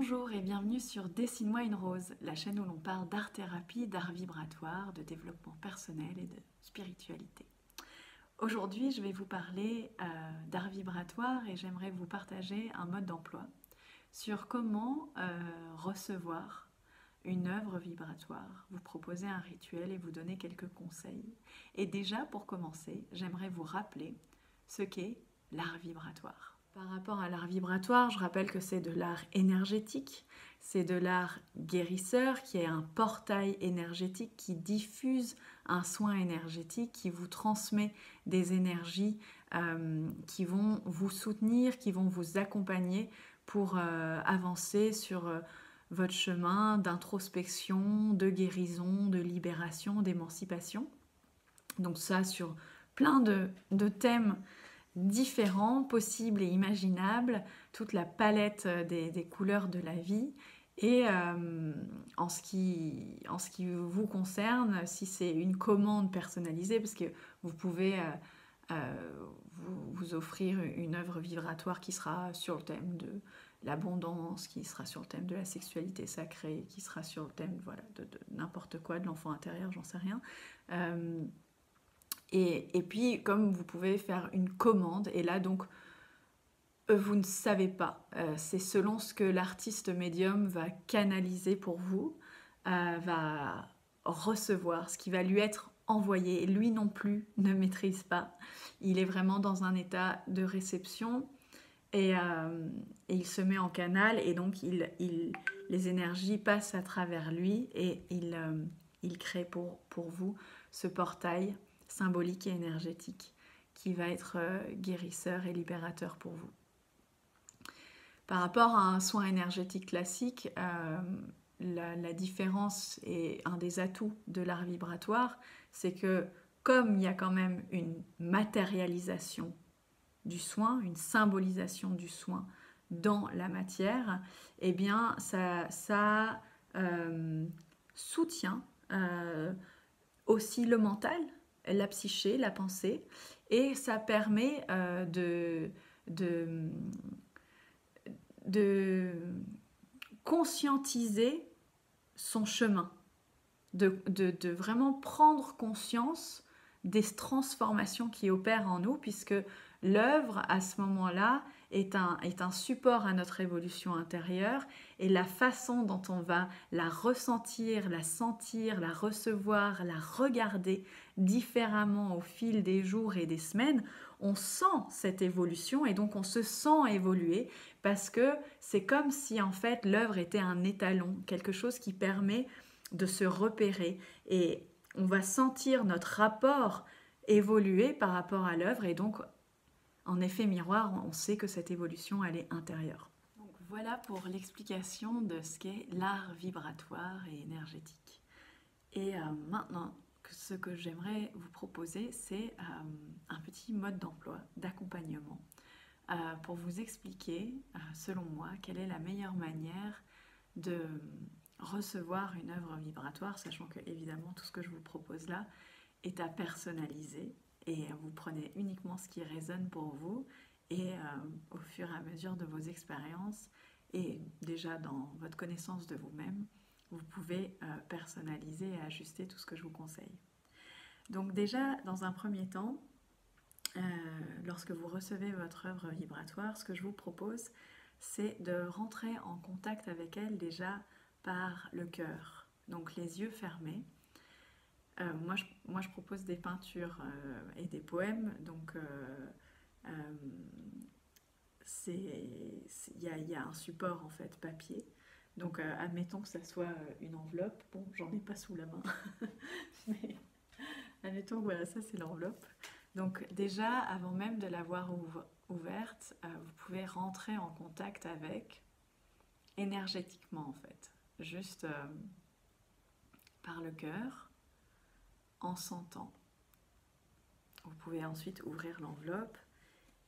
Bonjour et bienvenue sur Dessine-moi une rose, la chaîne où l'on parle d'art-thérapie, d'art vibratoire, de développement personnel et de spiritualité. Aujourd'hui, je vais vous parler d'art vibratoire et j'aimerais vous partager un mode d'emploi sur comment recevoir une œuvre vibratoire, vous proposer un rituel et vous donner quelques conseils. Et déjà, pour commencer, j'aimerais vous rappeler ce qu'est l'art vibratoire. Par rapport à l'art vibratoire, je rappelle que c'est de l'art énergétique, c'est de l'art guérisseur qui est un portail énergétique qui diffuse un soin énergétique, qui vous transmet des énergies qui vont vous soutenir, qui vont vous accompagner pour avancer sur votre chemin d'introspection, de guérison, de libération, d'émancipation. Donc ça sur plein de thèmes différents, possibles et imaginables, toute la palette des couleurs de la vie. Et en ce qui vous concerne, si c'est une commande personnalisée, parce que vous pouvez vous offrir une œuvre vibratoire qui sera sur le thème de l'abondance, qui sera sur le thème de la sexualité sacrée, qui sera sur le thème de n'importe quoi, de l'enfant intérieur, j'en sais rien. Et puis, comme vous pouvez faire une commande, et là donc, vous ne savez pas. C'est selon ce que l'artiste médium va canaliser pour vous, va recevoir, ce qui va lui être envoyé. Et lui non plus ne maîtrise pas. Il est vraiment dans un état de réception et il se met en canal et donc les énergies passent à travers lui et il crée pour vous ce portail symbolique et énergétique qui va être guérisseur et libérateur pour vous. Par rapport à un soin énergétique classique, la différence et un des atouts de l'art vibratoire, c'est que comme il y a quand même une matérialisation du soin, une symbolisation du soin dans la matière, eh bien ça soutient aussi le mental, la psyché, la pensée, et ça permet de conscientiser son chemin, de vraiment prendre conscience des transformations qui opèrent en nous, puisque l'œuvre, à ce moment-là, est un support à notre évolution intérieure, et la façon dont on va la ressentir, la sentir, la recevoir, la regarder différemment au fil des jours et des semaines, on sent cette évolution et donc on se sent évoluer parce que c'est comme si en fait l'œuvre était un étalon, quelque chose qui permet de se repérer et on va sentir notre rapport évoluer par rapport à l'œuvre et donc en effet miroir, on sait que cette évolution elle est intérieure. Donc voilà pour l'explication de ce qu'est l'art vibratoire et énergétique. Et maintenant, ce que j'aimerais vous proposer, c'est un petit mode d'emploi, d'accompagnement, pour vous expliquer, selon moi, quelle est la meilleure manière de recevoir une œuvre vibratoire, sachant que évidemment tout ce que je vous propose là est à personnaliser et vous prenez uniquement ce qui résonne pour vous et au fur et à mesure de vos expériences et déjà dans votre connaissance de vous-même, vous pouvez personnaliser et ajuster tout ce que je vous conseille. Donc déjà, dans un premier temps, lorsque vous recevez votre œuvre vibratoire, ce que je vous propose, c'est de rentrer en contact avec elle déjà par le cœur, donc les yeux fermés. Moi, je propose des peintures et des poèmes, donc il y a un support en fait papier. Donc admettons que ça soit une enveloppe, bon j'en ai pas sous la main, mais admettons que voilà ça c'est l'enveloppe. Donc déjà avant même de l'avoir ouverte, vous pouvez rentrer en contact avec énergétiquement en fait, juste par le cœur, en sentant. Vous pouvez ensuite ouvrir l'enveloppe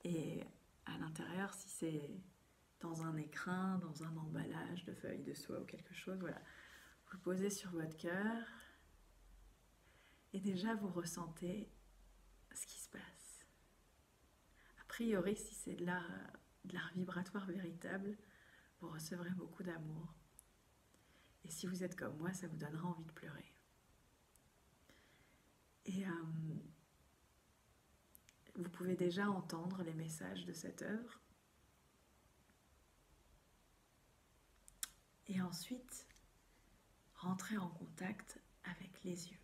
et à l'intérieur, si c'est dans un écrin, dans un emballage de feuilles de soie ou quelque chose, voilà, vous le posez sur votre cœur et déjà vous ressentez ce qui se passe. A priori, si c'est de l'art vibratoire véritable, vous recevrez beaucoup d'amour. Et si vous êtes comme moi, ça vous donnera envie de pleurer. Et vous pouvez déjà entendre les messages de cette œuvre. Et ensuite, rentrer en contact avec les yeux.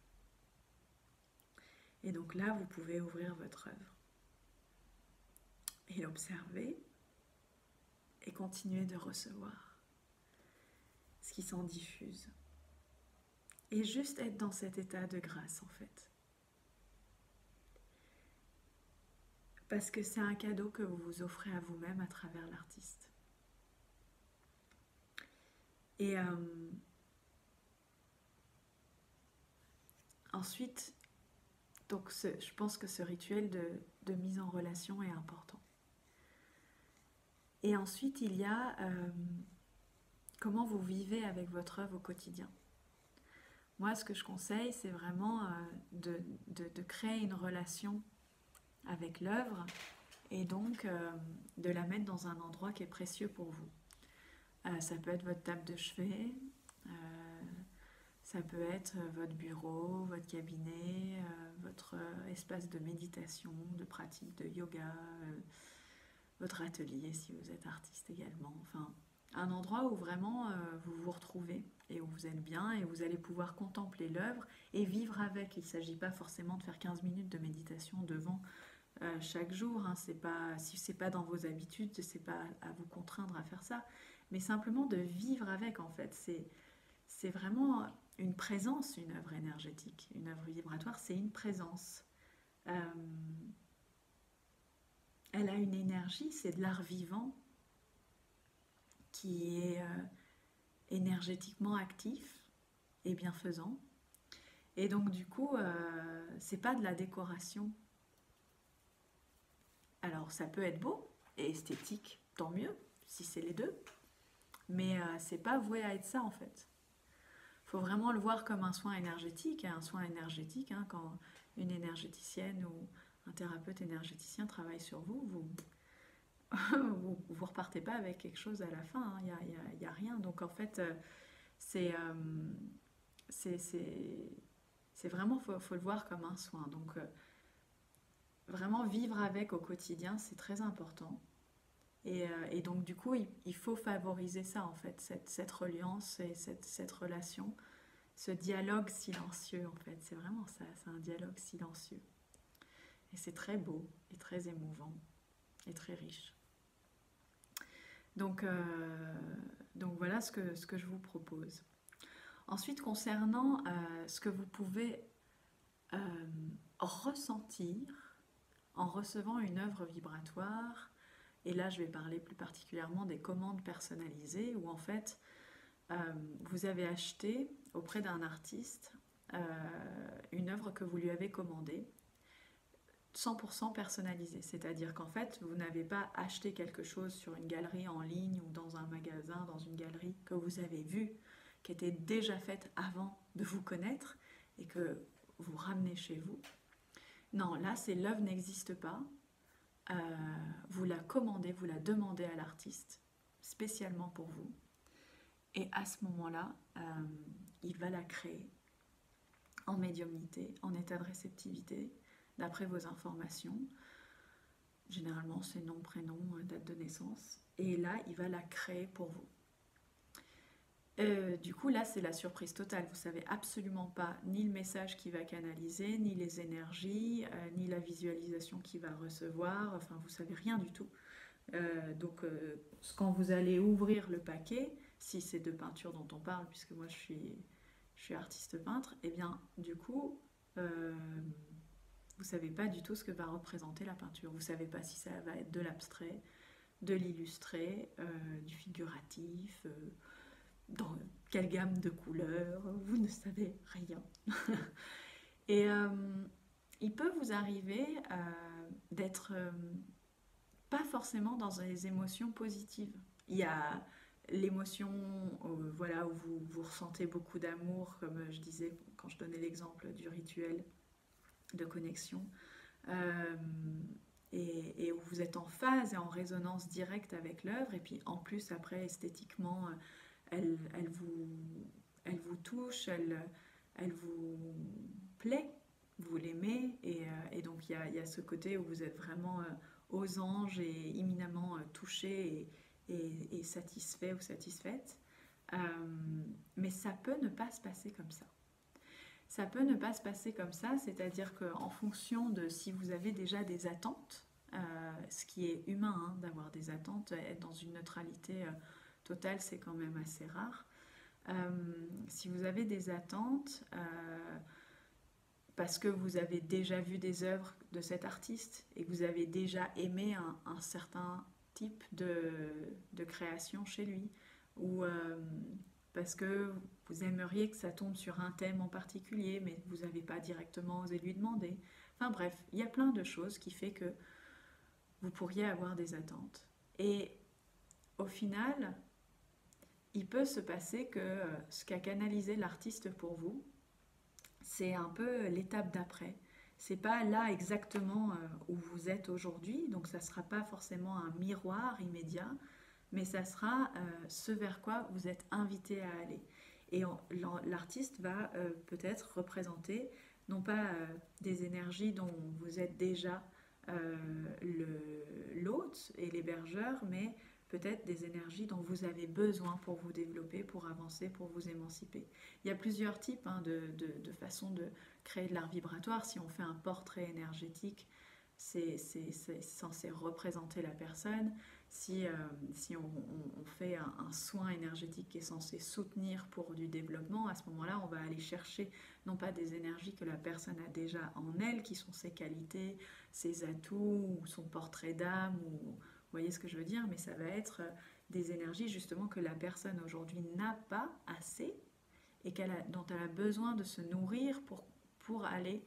Et donc là, vous pouvez ouvrir votre œuvre et l'observer et continuer de recevoir ce qui s'en diffuse. Et juste être dans cet état de grâce en fait. Parce que c'est un cadeau que vous vous offrez à vous-même à travers l'artiste. Et ensuite, donc je pense que ce rituel de mise en relation est important. Et ensuite, il y a comment vous vivez avec votre œuvre au quotidien. Moi, ce que je conseille, c'est vraiment de créer une relation avec l'œuvre et donc de la mettre dans un endroit qui est précieux pour vous. Ça peut être votre table de chevet, ça peut être votre bureau, votre cabinet, votre espace de méditation, de pratique de yoga, votre atelier si vous êtes artiste également. Enfin, un endroit où vraiment vous vous retrouvez et où vous êtes bien et vous allez pouvoir contempler l'œuvre et vivre avec. Il ne s'agit pas forcément de faire 15 minutes de méditation devant chaque jour. Hein. Si ce n'est pas dans vos habitudes, ce n'est pas à vous contraindre à faire ça, mais simplement de vivre avec en fait. C'est vraiment une présence, une œuvre énergétique. Une œuvre vibratoire, c'est une présence. Elle a une énergie, c'est de l'art vivant qui est énergétiquement actif et bienfaisant. Et donc du coup, c'est pas de la décoration. Alors ça peut être beau et esthétique, tant mieux, si c'est les deux. Mais c'est pas voué à être ça en fait. Il faut vraiment le voir comme un soin énergétique. Un soin énergétique, hein, quand une énergéticienne ou un thérapeute énergéticien travaille sur vous, vous repartez pas avec quelque chose à la fin. Il n'y a rien. Donc en fait, c'est vraiment, faut le voir comme un soin. Donc vraiment vivre avec au quotidien, c'est très important. Et donc du coup, il faut favoriser ça en fait, cette reliance et cette relation, ce dialogue silencieux en fait. C'est vraiment ça, c'est un dialogue silencieux. Et c'est très beau et très émouvant et très riche. Donc voilà ce que je vous propose. Ensuite, concernant ce que vous pouvez ressentir en recevant une œuvre vibratoire, et là je vais parler plus particulièrement des commandes personnalisées, où en fait vous avez acheté auprès d'un artiste une œuvre que vous lui avez commandée, 100% personnalisée, c'est-à-dire qu'en fait vous n'avez pas acheté quelque chose sur une galerie en ligne ou dans un magasin, dans une galerie que vous avez vue, qui était déjà faite avant de vous connaître et que vous ramenez chez vous. Non, là c'est l'œuvre n'existe pas, vous la commandez, vous la demandez à l'artiste spécialement pour vous, et à ce moment-là il va la créer en médiumnité, en état de réceptivité, d'après vos informations. Généralement, c'est nom, prénom, date de naissance. Et là, il va la créer pour vous. Du coup, là, c'est la surprise totale. Vous ne savez absolument pas ni le message qu'il va canaliser, ni les énergies, ni la visualisation qu'il va recevoir. Enfin, vous ne savez rien du tout. Donc, quand vous allez ouvrir le paquet, si c'est de peinture dont on parle, puisque moi, je suis artiste peintre, et bien, du coup... vous ne savez pas du tout ce que va représenter la peinture. Vous ne savez pas si ça va être de l'abstrait, de l'illustré, du figuratif, dans quelle gamme de couleurs. Vous ne savez rien. Et il peut vous arriver d'être pas forcément dans des émotions positives. Il y a l'émotion voilà, où vous ressentez beaucoup d'amour, comme je disais quand je donnais l'exemple du rituel de connexion, et où vous êtes en phase et en résonance directe avec l'œuvre. Et puis en plus, après, esthétiquement, elle, elle, vous, elle vous touche, elle vous plaît, vous l'aimez. Et donc il y a ce côté où vous êtes vraiment aux anges et imminemment touché et satisfait ou satisfaite. Euh, mais ça peut ne pas se passer comme ça. Ça peut ne pas se passer comme ça, c'est-à-dire qu'en fonction de si vous avez déjà des attentes, ce qui est humain d'avoir des attentes, être dans une neutralité totale, c'est quand même assez rare. Si vous avez des attentes, parce que vous avez déjà vu des œuvres de cet artiste et que vous avez déjà aimé un certain type de création chez lui, ou parce que vous aimeriez que ça tombe sur un thème en particulier, mais vous n'avez pas directement osé lui demander. Enfin bref, il y a plein de choses qui fait que vous pourriez avoir des attentes. Et au final, il peut se passer que ce qu'a canalisé l'artiste pour vous, c'est un peu l'étape d'après. C'est pas là exactement où vous êtes aujourd'hui, donc ça sera pas forcément un miroir immédiat, mais ça sera ce vers quoi vous êtes invité à aller. Et l'artiste va peut-être représenter non pas des énergies dont vous êtes déjà l'hôte et l'hébergeur, mais peut-être des énergies dont vous avez besoin pour vous développer, pour avancer, pour vous émanciper. Il y a plusieurs types de façons de créer de l'art vibratoire. Si on fait un portrait énergétique, c'est censé représenter la personne. Si on fait un soin énergétique qui est censé soutenir pour du développement, à ce moment-là, on va aller chercher non pas des énergies que la personne a déjà en elle, qui sont ses qualités, ses atouts, ou son portrait d'âme, ou vous voyez ce que je veux dire, mais ça va être des énergies justement que la personne aujourd'hui n'a pas assez et dont elle a besoin de se nourrir pour aller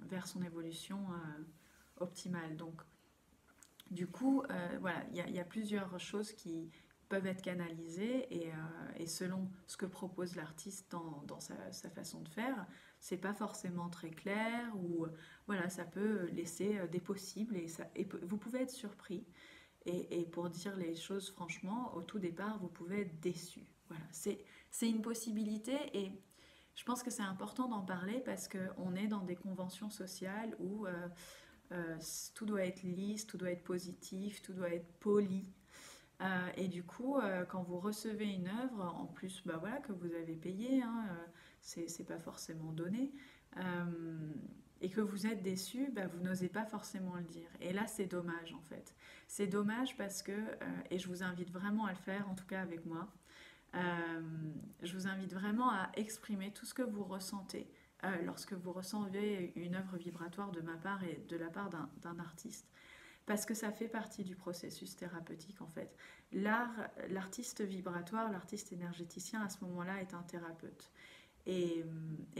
vers son évolution optimale. Donc, du coup, voilà, il y a plusieurs choses qui peuvent être canalisées et selon ce que propose l'artiste dans sa façon de faire, c'est pas forcément très clair ou voilà, ça peut laisser des possibles et vous pouvez être surpris. Et pour dire les choses franchement, au tout départ, vous pouvez être déçu. Voilà, c'est une possibilité et je pense que c'est important d'en parler parce qu'on est dans des conventions sociales où tout doit être lisse, tout doit être positif, tout doit être poli. Et du coup, quand vous recevez une œuvre, en plus bah voilà, que vous avez payé, c'est pas forcément donné, et que vous êtes déçu, bah, vous n'osez pas forcément le dire. Et là, c'est dommage en fait. C'est dommage parce que, et je vous invite vraiment à le faire, en tout cas avec moi, je vous invite vraiment à exprimer tout ce que vous ressentez lorsque vous recevez une œuvre vibratoire de ma part et de la part d'un artiste. Parce que ça fait partie du processus thérapeutique en fait. L'artiste vibratoire, l'artiste énergéticien à ce moment-là est un thérapeute. Et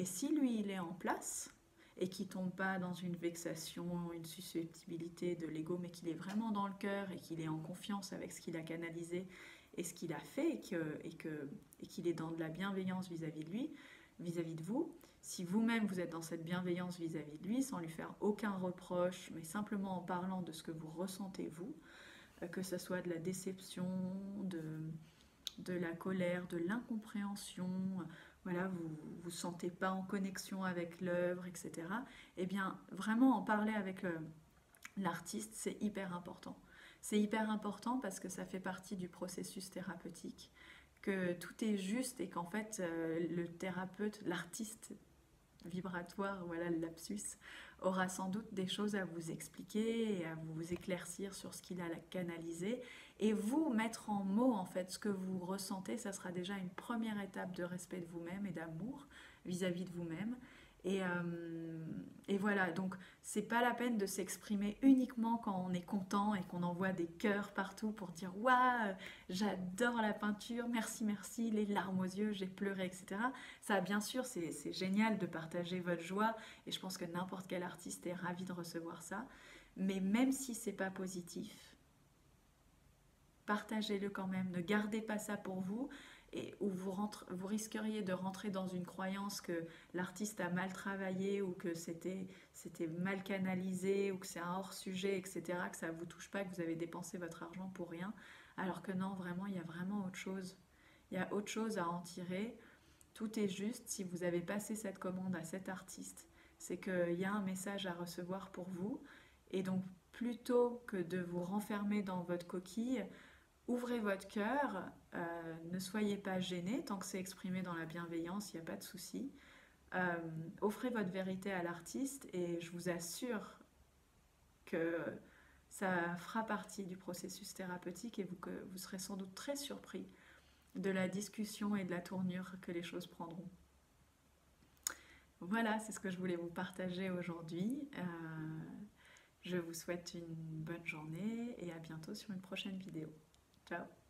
si lui il est en place et qu'il ne tombe pas dans une vexation, une susceptibilité de l'ego, mais qu'il est vraiment dans le cœur et qu'il est en confiance avec ce qu'il a canalisé et ce qu'il a fait et qu'il est dans de la bienveillance vis-à-vis de lui, vis-à-vis de vous, si vous-même vous êtes dans cette bienveillance vis-à-vis de lui, sans lui faire aucun reproche, mais simplement en parlant de ce que vous ressentez vous, que ce soit de la déception, de la colère, de l'incompréhension, voilà, vous ne vous sentez pas en connexion avec l'œuvre, etc. Eh bien, vraiment en parler avec l'artiste, c'est hyper important. C'est hyper important parce que ça fait partie du processus thérapeutique, que tout est juste et qu'en fait, le thérapeute, l'artiste vibratoire, voilà le lapsus, aura sans doute des choses à vous expliquer et à vous éclaircir sur ce qu'il a canalisé et vous mettre en mots en fait ce que vous ressentez, ça sera déjà une première étape de respect de vous-même et d'amour vis-à-vis de vous-même. Et voilà, donc c'est pas la peine de s'exprimer uniquement quand on est content et qu'on envoie des cœurs partout pour dire waouh, j'adore la peinture, merci, merci, les larmes aux yeux, j'ai pleuré, etc. Ça, bien sûr, c'est génial de partager votre joie et je pense que n'importe quel artiste est ravi de recevoir ça. Mais même si c'est pas positif, partagez-le quand même, ne gardez pas ça pour vous et où vous risqueriez de rentrer dans une croyance que l'artiste a mal travaillé ou que c'était mal canalisé ou que c'est un hors-sujet, etc., que ça ne vous touche pas, que vous avez dépensé votre argent pour rien, alors que non, vraiment, il y a vraiment autre chose. Il y a autre chose à en tirer. Tout est juste si vous avez passé cette commande à cet artiste. C'est qu'il y a un message à recevoir pour vous. Et donc, plutôt que de vous renfermer dans votre coquille, ouvrez votre cœur, ne soyez pas gêné, tant que c'est exprimé dans la bienveillance, il n'y a pas de souci. Euh, Offrez votre vérité à l'artiste et je vous assure que ça fera partie du processus thérapeutique et que vous serez sans doute très surpris de la discussion et de la tournure que les choses prendront. Voilà, c'est ce que je voulais vous partager aujourd'hui. Je vous souhaite une bonne journée et à bientôt sur une prochaine vidéo. Ciao!